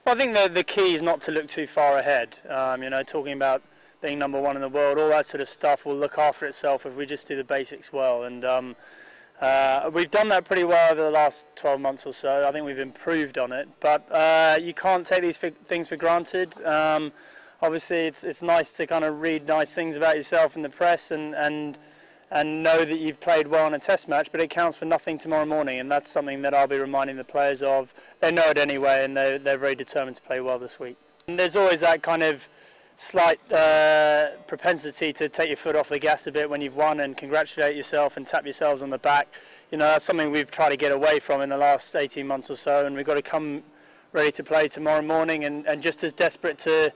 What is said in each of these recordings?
Well, I think the key is not to look too far ahead. You know, talking about being #1 in the world, all that sort of stuff will look after itself if we just do the basics well. And we've done that pretty well over the last 12 months or so. I think we've improved on it, but you can't take these things for granted. Obviously, it's nice to kind of read nice things about yourself in the press and know that you've played well in a test match, but it counts for nothing tomorrow morning, and that's something that I'll be reminding the players of. They know it anyway, and they're very determined to play well this week. And there's always that kind of slight propensity to take your foot off the gas a bit when you've won and congratulate yourself and tap yourselves on the back. You know, that's something we've tried to get away from in the last 18 months or so, and we've got to come ready to play tomorrow morning and just as desperate to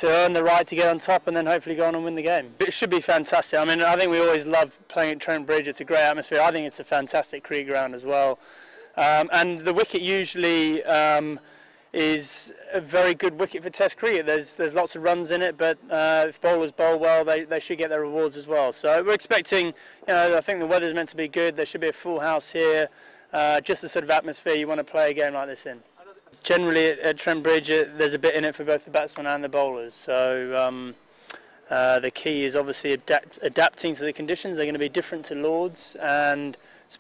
earn the right to get on top and then hopefully go on and win the game. It should be fantastic. I mean, I think we always love playing at Trent Bridge. It's a great atmosphere. I think it's a fantastic cricket ground as well. And the wicket usually is a very good wicket for Test cricket. There's lots of runs in it, but if bowlers bowl well, they should get their rewards as well. So we're expecting, you know, I think the weather's meant to be good. There should be a full house here. Just the sort of atmosphere you want to play a game like this in. Generally at Trent Bridge, there's a bit in it for both the batsmen and the bowlers. So the key is obviously adapting to the conditions. They're going to be different to Lords, and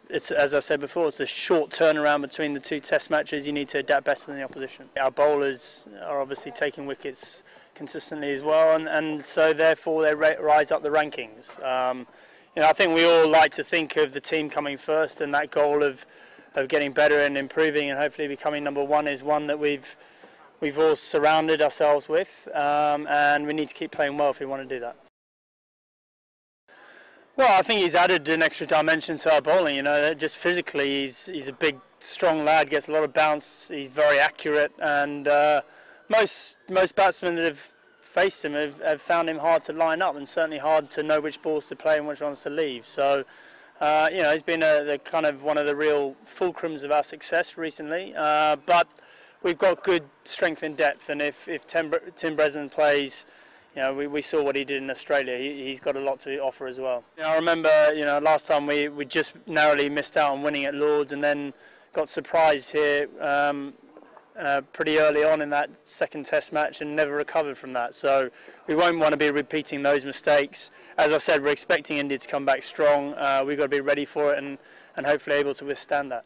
it's, as I said before, it's a short turnaround between the two test matches. You need to adapt better than the opposition. Our bowlers are obviously taking wickets consistently as well, and so therefore they rise up the rankings. You know, I think we all like to think of the team coming first, and that goal of getting better and improving and hopefully becoming #1 is one that we've all surrounded ourselves with, and we need to keep playing well if we want to do that. Well, I think he's added an extra dimension to our bowling. You know, just physically, he's a big, strong lad, gets a lot of bounce. He's very accurate, and most batsmen that have faced him have found him hard to line up, and certainly hard to know which balls to play and which ones to leave. So, you know, he's been the kind of one of the real fulcrums of our success recently. But we've got good strength in depth, and if Tim Bresnan plays, you know, we saw what he did in Australia. He's got a lot to offer as well. You know, I remember, you know, last time we just narrowly missed out on winning at Lords, and then got surprised here pretty early on in that second test match and never recovered from that. So we won't want to be repeating those mistakes. As I said, we're expecting India to come back strong. We've got to be ready for it and hopefully able to withstand that.